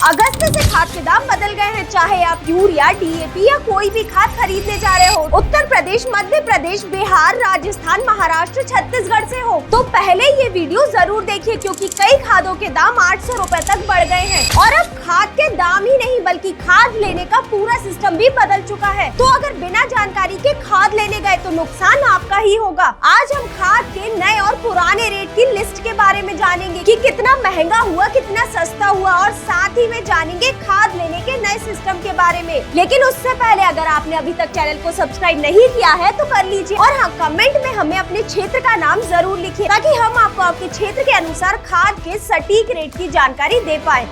अगस्त से खाद के दाम बदल गए हैं, चाहे आप यूरिया, डीएपी या कोई भी खाद खरीदने जा रहे हो, उत्तर प्रदेश, मध्य प्रदेश, बिहार, राजस्थान, महाराष्ट्र, छत्तीसगढ़ से हो तो पहले ये वीडियो जरूर देखिए, क्योंकि कई खादों के दाम 800 रुपए तक बढ़ गए हैं। और अब खाद के दाम ही नहीं बल्कि खाद लेने का पूरा सिस्टम भी बदल चुका है। तो अगर बिना जानकारी के खाद लेने गए तो नुकसान आपका ही होगा। आज हम खाद के नए और पुराने रेट की लिस्ट के बारे में जानेंगे कि कितना महंगा हुआ, कितना सस्ता हुआ, और साथ ही में जानेंगे खाद लेने के नए सिस्टम के बारे में। लेकिन उससे पहले अगर आपने अभी तक चैनल को सब्सक्राइब नहीं किया है तो कर लीजिए, और हाँ, कमेंट में हमें अपने क्षेत्र का नाम जरूर लिखिए ताकि हम आपको आपके क्षेत्र के अनुसार खाद के सटीक रेट की जानकारी दे पाए।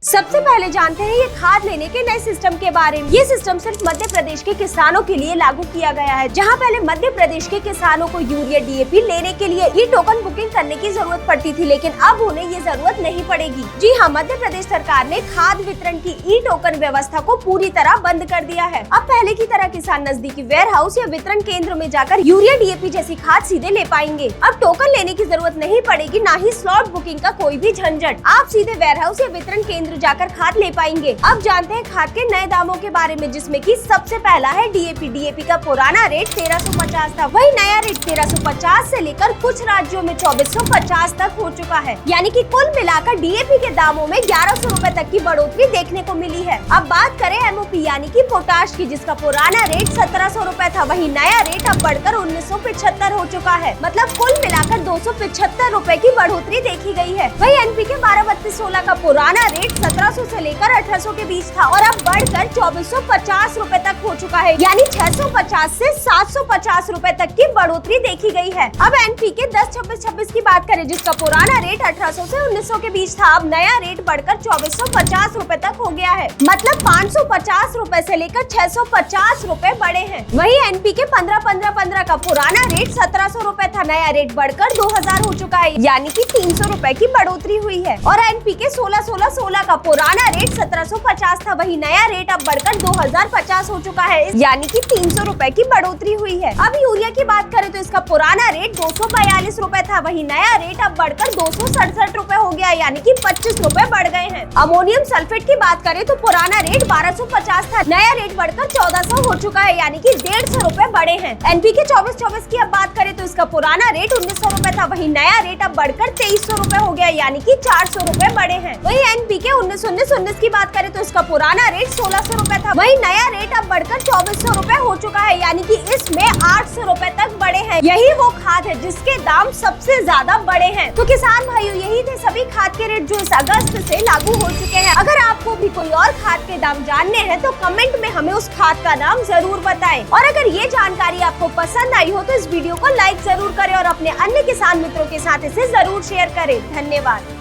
सबसे पहले जानते हैं ये खाद लेने के नए सिस्टम के बारे में। ये सिस्टम सिर्फ मध्य प्रदेश के किसानों के लिए लागू किया गया है, जहां पहले मध्य प्रदेश के किसानों को यूरिया, डीएपी लेने के लिए ई टोकन बुकिंग करने की जरूरत पड़ती थी, लेकिन अब उन्हें ये जरूरत नहीं पड़ेगी। जी हाँ, मध्य प्रदेश सरकार ने खाद वितरण की ई टोकन व्यवस्था को पूरी तरह बंद कर दिया है। अब पहले की तरह किसान नजदीकी वेयर हाउस या वितरण केंद्र में जाकर यूरिया, डीएपी जैसी खाद सीधे ले पाएंगे। अब टोकन लेने की जरूरत नहीं पड़ेगी, न ही स्लॉट बुकिंग का कोई भी झंझट। आप सीधे वेयर हाउस या वितरण केंद्र जाकर खाद ले पाएंगे। अब जानते हैं खाद के नए दामों के बारे में, जिसमें कि सबसे पहला है डीएपी। डीएपी का पुराना रेट 1350 था, वही नया रेट 1350 से लेकर कुछ राज्यों में 2450 तक हो चुका है। यानी कि कुल मिलाकर डीएपी के दामों में 1100 रुपए तक की बढ़ोतरी देखने को मिली है। अब बात करें एमओपी यानी कि पोटाश की, जिसका पुराना रेट 1700 रुपए था, वही नया रेट अब बढ़कर 1975 हो चुका है। मतलब कुल मिलाकर 275 रुपए की बढ़ोतरी देखी गई है। वही एनपीके 123216 का पुराना रेट 1700 से लेकर 1800 के बीच था और अब बढ़कर 2450 रुपए तक हो चुका है। यानी 650 से 750 रुपए तक की बढ़ोतरी देखी गई है। अब एनपीके 10-26-26 की बात करें, जिसका पुराना रेट 1800 से 1900 के बीच था, अब नया रेट बढ़कर 2450 रुपए तक हो गया है। मतलब 550 रुपए से लेकर 650 रुपए बढ़े हैं। वही एनपीके 15-15-15 का पुराना रेट 1700 रुपए था, नया रेट बढ़कर 2000 हो चुका है, यानी कि 300 रुपए की बढ़ोतरी हुई है। और एनपीके 16-16-16 का पुराना रेट 1750 था, वही नया रेट अब बढ़कर 2050 हो चुका है, यानी कि 300 रुपए की बढ़ोतरी हुई है। अब यूरिया की बात करें तो इसका पुराना रेट 242 रुपए था, वही नया रेट अब बढ़कर 267 रुपए हो गया, यानी कि 25 रुपए बढ़ गए हैं। अमोनियम सल्फेट की बात करें तो पुराना रेट 1250 था, नया रेट बढ़कर 1400 हो चुका है, यानी कि 150 रुपए बढ़े हैं। एनपीके 24-24 की अब बात करें तो इसका पुराना रेट 1900 रुपए था, वही नया रेट अब बढ़कर 2300 रुपए हो गया, यानी कि 400 रुपए बढ़े हैं। वही एनपीके 1919 की बात करें तो इसका पुराना रेट 1600 रुपए था, वही नया रेट अब बढ़कर 2400 रुपए हो चुका है, यानी कि इसमें 800 रुपए तक बढ़े हैं। यही वो खाद है जिसके दाम सबसे ज्यादा बढ़े हैं। तो किसान भाइयों, यही थे सभी खाद के रेट जो इस अगस्त से लागू हो चुके हैं। अगर आपको भी कोई और खाद के दाम जानने हैं तो कमेंट में हमें उस खाद का नाम जरूर बताएं। और अगर ये जानकारी आपको पसंद आई हो तो इस वीडियो को लाइक जरूर करें और अपने अन्य किसान मित्रों के साथ इसे जरूर शेयर करें। धन्यवाद।